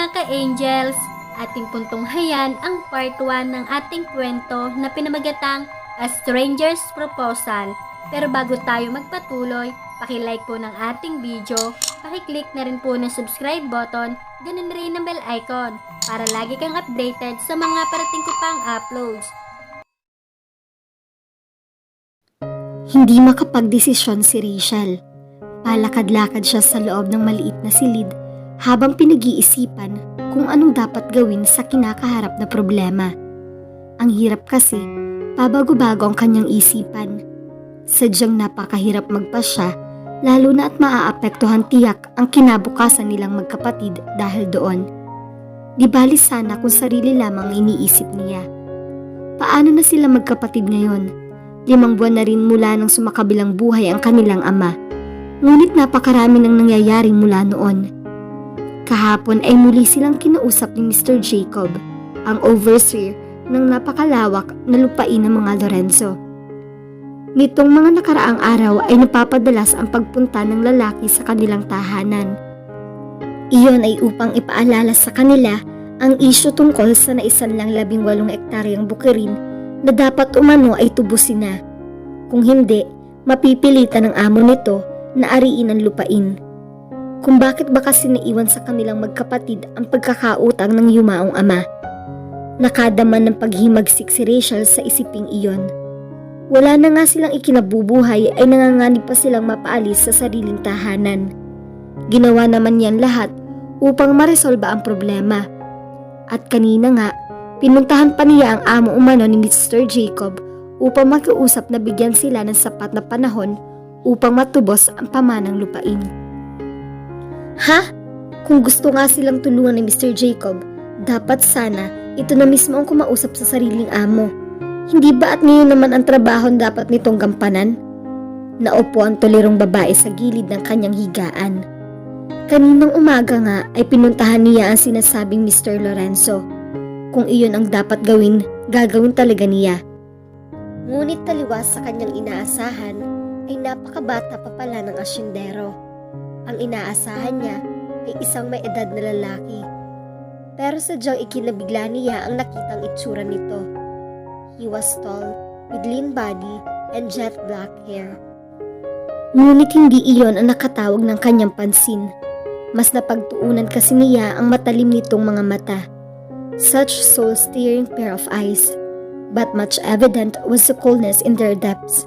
mga ka-angels, ating puntunghayan ang part 1 ng ating kwento na pinamagatang A Stranger's Proposal. Pero bago tayo magpatuloy, paki-like po ng ating video, paki-click na rin po ng subscribe button, ganun rin ng bell icon para lagi kang updated sa mga parating ko pang uploads. Hindi makapagdesisyon si Rachel. Palakad-lakad siya sa loob ng maliit na silid habang pinag-iisipan kung anong dapat gawin sa kinakaharap na problema. Ang hirap kasi, pabago-bago ang kanyang isipan. Sadyang napakahirap magpasya, lalo na at maaapektuhan tiyak ang kinabukasan nilang magkapatid dahil doon. Di bali sana kung sarili lamang iniisip niya. Paano na sila magkapatid ngayon? 5 buwan na rin mula nang sumakabilang buhay ang kanilang ama. Ngunit napakarami nang nangyayari mula noon. Kahapon ay muli silang kinausap ni Mr. Jacob, ang overseer ng napakalawak na lupain ng mga Lorenzo. Nitong mga nakaraang araw ay napapadalas ang pagpunta ng lalaki sa kanilang tahanan. Iyon ay upang ipaalala sa kanila ang isyu tungkol sa naisanlang 18 ektaryang bukirin na dapat umano ay tubusin na. Kung hindi, mapipilitan ng amo nito na ariin ang lupain. Kung bakit ba kasi naiwan sa kanilang magkapatid ang pagkakautang ng yumaong ama. Nakadaman ng paghimagsik si Rachel sa isiping iyon. Wala na nga silang ikinabubuhay ay nanganganib pa silang mapaalis sa sariling tahanan. Ginawa naman yan lahat upang maresolba ang problema. At kanina nga, pinuntahan pa niya ang amo umano ni Mr. Jacob upang makiusap na bigyan sila ng sapat na panahon upang matubos ang pamanang lupain. Ha? Kung gusto nga silang tulungan ni Mr. Jacob, dapat sana ito na mismo ang kumausap sa sariling amo. Hindi ba at ngayon naman ang trabaho dapat nitong gampanan? Naupo ang tulirong babae sa gilid ng kanyang higaan. Kaninang umaga nga ay pinuntahan niya ang sinasabing Mr. Lorenzo. Kung iyon ang dapat gawin, gagawin talaga niya. Ngunit taliwas sa kanyang inaasahan, ay napakabata pa pala ng asyendero. Ang inaasahan niya ay isang may edad na lalaki. Pero sadyang ikinabigla niya ang nakitang itsura nito. He was tall, with lean body and jet black hair. Ngunit hindi iyon ang nakatawag ng kanyang pansin. Mas napagtuunan kasi niya ang matalim nitong mga mata. Such soul-stirring pair of eyes, but much evident was the coldness in their depths.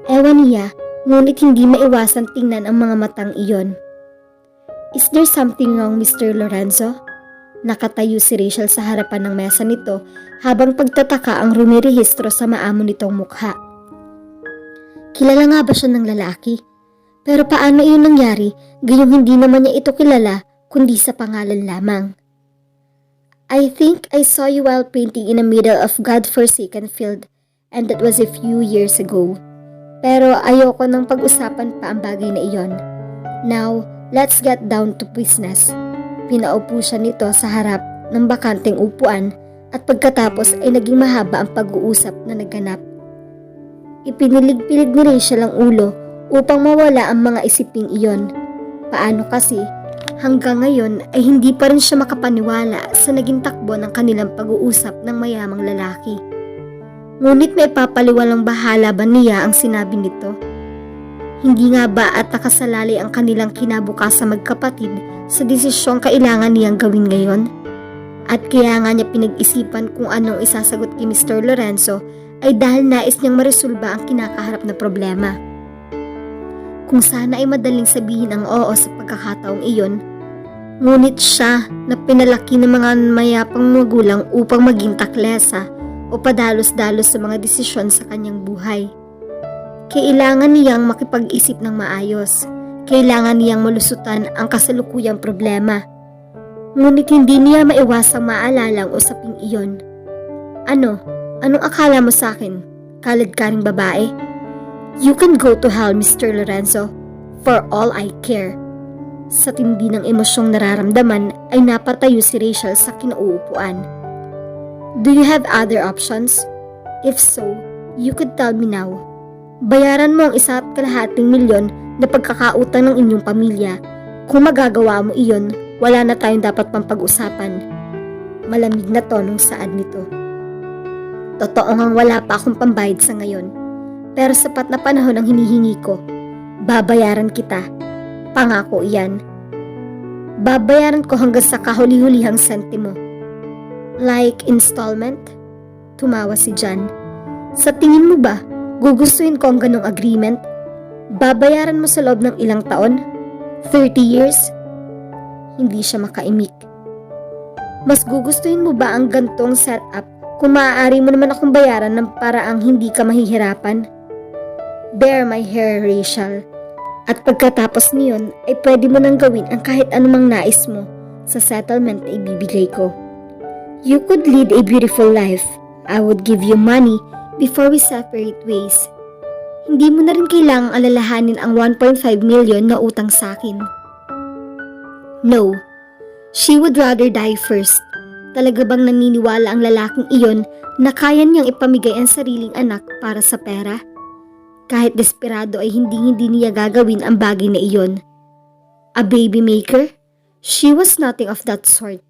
Ewan niya, ngunit hindi maiwasan tingnan ang mga matang iyon. Is there something wrong, Mr. Lorenzo? Nakatayo si Rachel sa harapan ng mesa nito habang pagtataka ang rumirehistro sa maamo nitong mukha. Kilala nga ba siya ng lalaki? Pero paano iyon nangyari, gayong hindi naman niya ito kilala kundi sa pangalan lamang? I think I saw you while painting in the middle of God-forsaken field, and that was a few years ago. Pero ayoko nang pag-usapan pa ang bagay na iyon. Now, let's get down to business. Pinaupo siya nito sa harap ng bakanteng upuan at pagkatapos ay naging mahaba ang pag-uusap na naganap. Ipinilig-pilig ni Rachel ang ulo upang mawala ang mga isiping iyon. Paano kasi? Hanggang ngayon ay hindi pa rin siya makapaniwala sa naging takbo ng kanilang pag-uusap ng mayamang lalaki. Ngunit may papaliwalang bahala ba niya ang sinabi nito? Hindi nga ba at nakasalalay ang kanilang kinabukasan magkapatid sa desisyong kailangan niyang gawin ngayon? At kaya nga niya pinag-isipan kung anong isasagot kay Mr. Lorenzo ay dahil nais niyang maresolba ang kinakaharap na problema. Kung sana ay madaling sabihin ang oo sa pagkakataong iyon, ngunit siya na pinalaki ng mga mayapang magulang upang maging taklesa o padalos-dalos sa mga desisyon sa kanyang buhay. Kailangan niyang makipag-isip ng maayos. Kailangan niyang malusutan ang kasalukuyang problema. Ngunit hindi niya maiwasang maalala ang usaping iyon. Anong akala mo sa akin? Kalad ka ring babae? You can go to hell, Mr. Lorenzo, for all I care. Sa tindi ng emosyong nararamdaman ay napatayo si Rachel sa kinauupuan. Do you have other options? If so, you could tell me now. Bayaran mo ang 1.5 milyon na pagkakautang ng inyong pamilya. Kung magagawa mo iyon, Wala na tayong dapat pang pag-usapan. Malamig na tonong saad nito. Totoo ngang wala pa akong pambayad sa ngayon. Pero sapat na panahon ang hinihingi ko. Babayaran kita. Pangako iyan. Babayaran ko hanggang sa kahuli-hulihang sentimo. Like installment? Tumawa si John. Sa tingin mo ba, gugustuhin ko ang ganong agreement? Babayaran mo sa loob ng ilang taon? 30 years? Hindi siya makaimik. Mas gugustuhin mo ba ang gantong setup kung maaari mo naman akong bayaran ng paraang hindi ka mahihirapan? Bear my hair, Rachel. At pagkatapos niyon ay pwede mo nang gawin ang kahit anumang nais mo sa settlement na ibibigay ko. You could lead a beautiful life. I would give you money before we separate ways. Hindi mo na rin kailangang alalahanin ang 1.5 million na utang sa akin. No, she would rather die first. Talaga bang naniniwala ang lalaking iyon na kaya niyang ipamigay ang sariling anak para sa pera? Kahit desperado ay hindi niya gagawin ang bagay na iyon. A baby maker? She was nothing of that sort.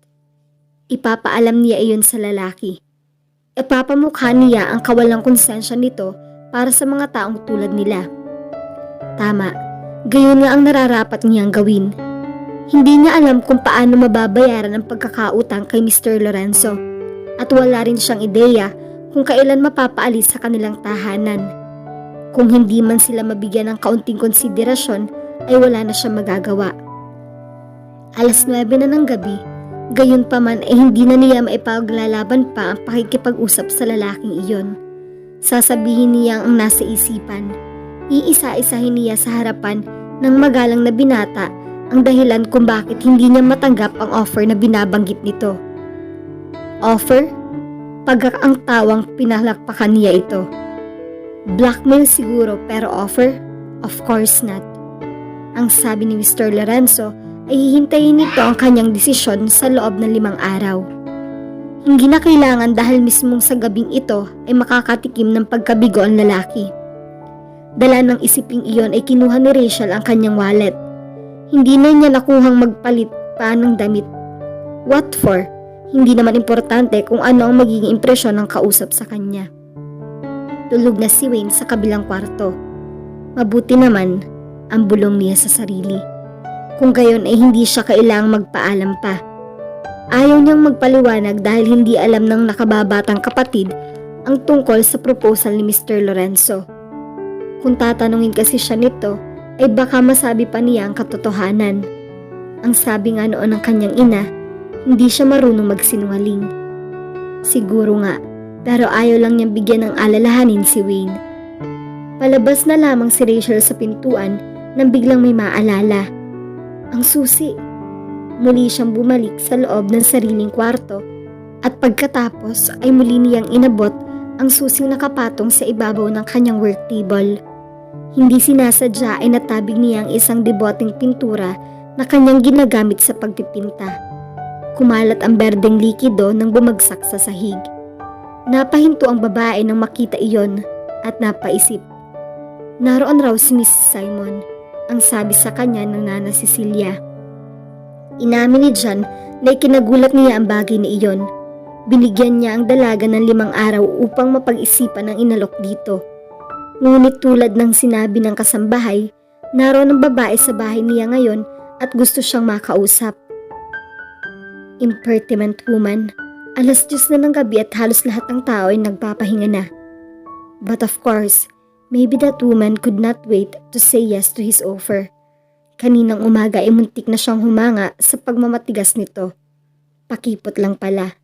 Ipapaalam niya iyon sa lalaki. Ipapamukha niya ang kawalang konsensya nito para sa mga taong tulad nila. Tama, gayon nga ang nararapat niyang gawin. Hindi niya alam kung paano mababayaran ang pagkakautang kay Mr. Lorenzo at wala rin siyang ideya kung kailan mapapaalis sa kanilang tahanan. Kung hindi man sila mabigyan ng kaunting konsiderasyon ay wala na siyang magagawa. 9:00 na ng gabi, gayon pa man ay hindi na niya maipaglalaban pa ang pakikipag-usap sa lalaking iyon. Sasabihin niya ang nasa isipan. Iisa-isahin niya sa harapan ng magalang na binata ang dahilan kung bakit hindi niya matanggap ang offer na binabanggit nito. Offer? Pagak ang tawang pinalakpakan niya ito. Blackmail siguro pero offer? Of course not. Ang sabi ni Mr. Lorenzo ay hihintayin nito ang kanyang desisyon sa loob ng 5 araw. Hindi na kailangan dahil mismong sa gabing ito ay makakatikim ng pagkabigo ang lalaki. Dala ng isiping iyon ay kinuha ni Rachel ang kanyang wallet. Hindi na niya nakuhang magpalit pa ng damit. What for? Hindi naman importante kung ano ang magiging impresyon ng kausap sa kanya. Tulog na si Wayne sa kabilang kwarto. Mabuti naman ang bulong niya sa sarili. Kung gayon ay hindi siya kailangang magpaalam pa. Ayaw niyang magpaliwanag dahil hindi alam ng nakababatang kapatid ang tungkol sa proposal ni Mr. Lorenzo. Kung tatanungin kasi siya nito, ay baka masabi pa niya ang katotohanan. Ang sabi nga noon ng kanyang ina, hindi siya marunong magsinungaling. Siguro nga, pero ayaw lang niyang bigyan ng alalahanin si Wayne. Palabas na lamang si Rachel sa pintuan nang biglang may maalala. Ang susi. Muli siyang bumalik sa loob ng sariling kwarto at pagkatapos ay muli niyang inabot ang susing nakapatong sa ibabaw ng kanyang work table. Hindi sinasadya ay natabig niya ang isang deboting pintura na kanyang ginagamit sa pagpipinta. Kumalat ang berdeng likido nang bumagsak sa sahig. Napahinto ang babae nang makita iyon at napaisip. Naroon raw si Miss Simon, ang sabi sa kanya ng Nana Cecilia. Inamin ni John na ikinagulat niya ang bagay na iyon. Binigyan niya ang dalaga ng 5 araw upang mapag-isipan ang inalok dito. Ngunit tulad ng sinabi ng kasambahay, naroon ang babae sa bahay niya ngayon at gusto siyang makausap. Impertinent woman. 10:00 na ng gabi at halos lahat ng tao ay nagpapahinga na. But of course, maybe that woman could not wait to say yes to his offer. Kaninang umaga ay muntik na siyang humanga sa pagmamatigas nito. Pakipot lang pala.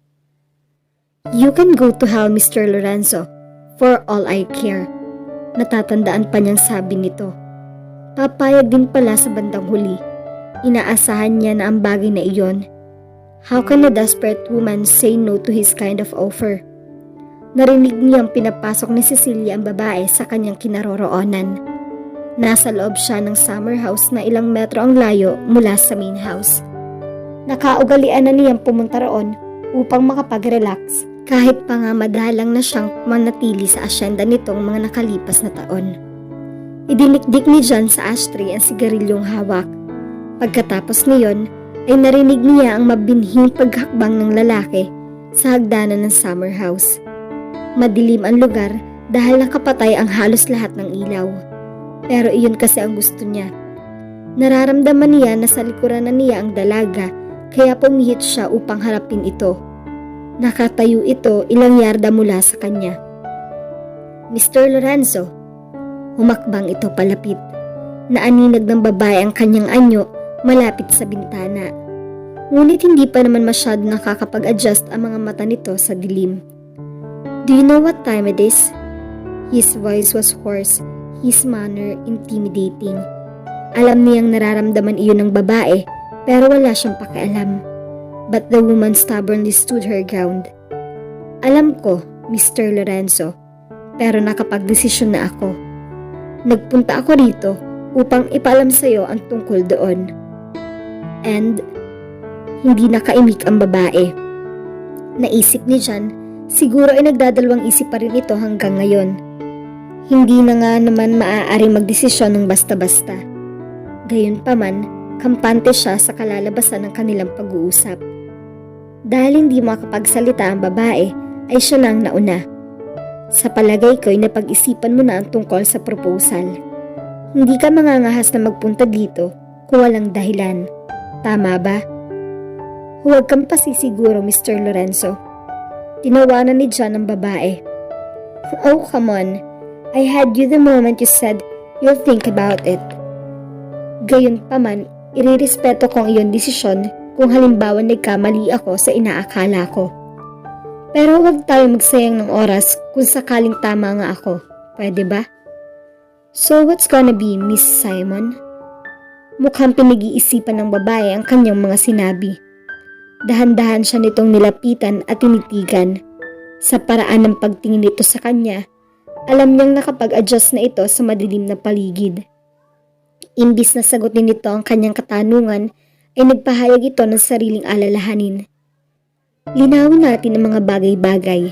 You can go to hell, Mr. Lorenzo, for all I care. Natatandaan pa niyang sabi nito. Papayag din pala sa bandang huli. Inaasahan niya na ang bagay na iyon. How can a desperate woman say no to his kind of offer? Narinig niyang pinapasok ni Cecilia ang babae sa kanyang kinaroroonan. Nasa loob siya ng summer house na ilang metro ang layo mula sa main house. Nakaugalian na niyang pumunta roon upang makapag-relax kahit pa nga madalang na siyang manatili sa asyenda nitong mga nakalipas na taon. Idinikdik ni John sa ashtray ang sigarilyong hawak. Pagkatapos niyon ay narinig niya ang mabinhing paghakbang ng lalaki sa hagdanan ng summer house. Madilim ang lugar dahil nakapatay ang halos lahat ng ilaw. Pero iyon kasi ang gusto niya. Nararamdaman niya na sa likuran na niya ang dalaga, kaya pumihit siya upang harapin ito. Nakatayo ito ilang yarda mula sa kanya. Mr. Lorenzo, humakbang ito palapit. Naaninag ng babae ang kanyang anyo malapit sa bintana. Ngunit hindi pa naman masyado nakakapag-adjust ang mga mata nito sa dilim. Do you know what time it is? His voice was hoarse, his manner intimidating. Alam niyang nararamdaman iyon ng babae, pero wala siyang pakialam. But the woman stubbornly stood her ground. Alam ko, Mr. Lorenzo, pero nakapagdesisyon na ako. Nagpunta ako rito upang ipaalam sa iyo ang tungkol doon. And hindi nakaimik ang babae. Naisip ni John, siguro ay nagdadalawang isip pa rin ito hanggang ngayon. Hindi na nga naman maaaring magdesisyon ng basta-basta. Gayunpaman, kampante siya sa kalalabasan ng kanilang pag-uusap. Dahil hindi makapagsalita ang babae, ay siya nang nauna. Sa palagay ko'y napag-isipan mo na ang tungkol sa proposal. Hindi ka mangangahas na magpunta dito kung walang dahilan. Tama ba? Huwag kang pasisiguro, Mr. Lorenzo. Tinawanan ni John ang babae. Oh, come on. I had you the moment you said you'll think about it. Gayunpaman, irirespeto ko ang iyong desisyon kung halimbawa nagkamali ako sa inaakala ko. Pero huwag tayo magsayang ng oras kung sakaling tama nga ako. Pwede ba? So what's gonna be, Miss Simon? Mukhang pinag-iisipan ng babae ang kanyang mga sinabi. Dahan-dahan siya nitong nilapitan at tinitigan. Sa paraan ng pagtingin nito sa kanya, alam niyang nakapag-adjust na ito sa madilim na paligid. Imbis na sagutin nito ang kanyang katanungan, ay nagpahayag ito ng sariling alalahanin. Linawin natin ang mga bagay-bagay.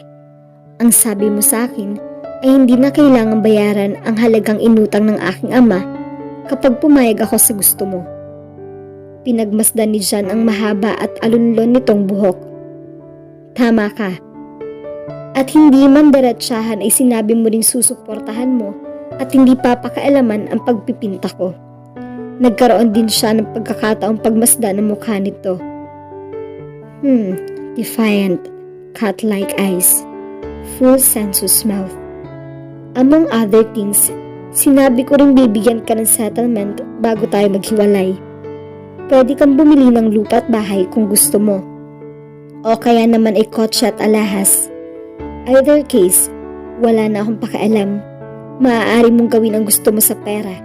Ang sabi mo sa akin ay hindi na kailangang bayaran ang halagang inutang ng aking ama kapag pumayag ako sa gusto mo. Pinagmasdan ni John ang mahaba at alunlon nitong buhok. Tama ka. At hindi man diretsahan ay sinabi mo ring susuportahan mo at hindi papakailaman ang pagpipinta ko. Nagkaroon din siya ng pagkakataong pagmasdan ng mukha nito. Defiant, cat-like eyes, full sensuous mouth. Among other things, sinabi ko rin bibigyan ka ng settlement bago tayo maghiwalay. Pwede kang bumili ng lupa at bahay kung gusto mo. O kaya naman ay kotse at alahas. Either case, wala na akong pakialam. Maaari mong gawin ang gusto mo sa pera.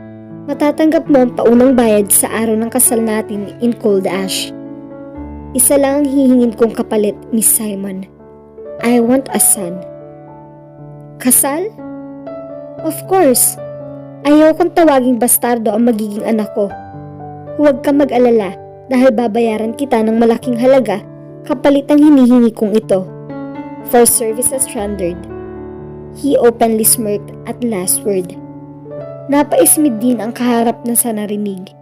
Matatanggap mo ang paunang bayad sa araw ng kasal natin in cold ash. Isa lang ang hihingin kong kapalit, Miss Simon. I want a son. Kasal? Of course. Ayaw kong tawaging bastardo ang magiging anak ko. Huwag kang mag-alala dahil babayaran kita ng malaking halaga kapalit ang hinihingi kong ito. For services rendered. He openly smirked at last word. Napaismid din ang kaharap na sa narinig.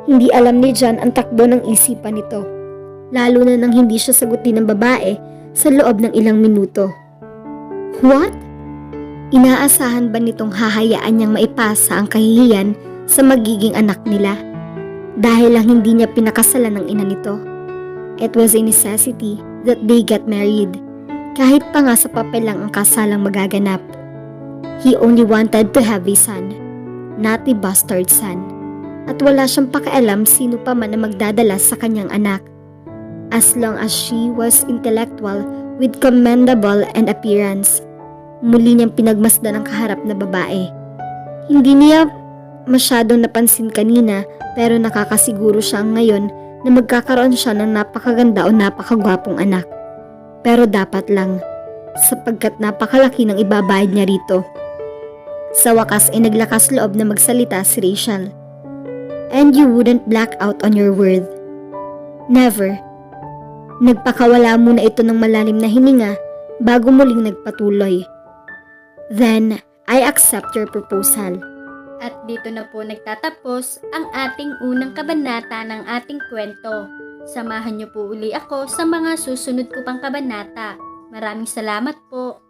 Hindi alam ni John ang takbo ng isipan nito, lalo na nang hindi siya sagutin ng babae sa loob ng ilang minuto. What? Inaasahan ba nitong hahayaan niyang maipasa ang kahihiyan sa magiging anak nila? Dahil lang hindi niya pinakasalan ng ina nito. It was a necessity that they get married, kahit pa nga sa papel lang ang kasalang magaganap. He only wanted to have a son, not a bastard son. At wala siyang pakialam sino pa man na magdadala sa kanyang anak. As long as she was intellectual with commendable and appearance. Muli niyang pinagmasdan ang kaharap na babae. Hindi niya masyadong napansin kanina, pero nakakasiguro siya ngayon na magkakaroon siya ng napakaganda o napakagwapong anak. Pero dapat lang, sapagkat napakalaki ng ibabayad niya rito. Sa wakas ay naglakas loob na magsalita si Rachel. And you wouldn't black out on your word. Never. Nagpakawala muna ito ng malalim na hininga bago muling nagpatuloy. Then, I accept your proposal. At dito na po nagtatapos ang ating unang kabanata ng ating kwento. Samahan niyo po uli ako sa mga susunod ko pang kabanata. Maraming salamat po.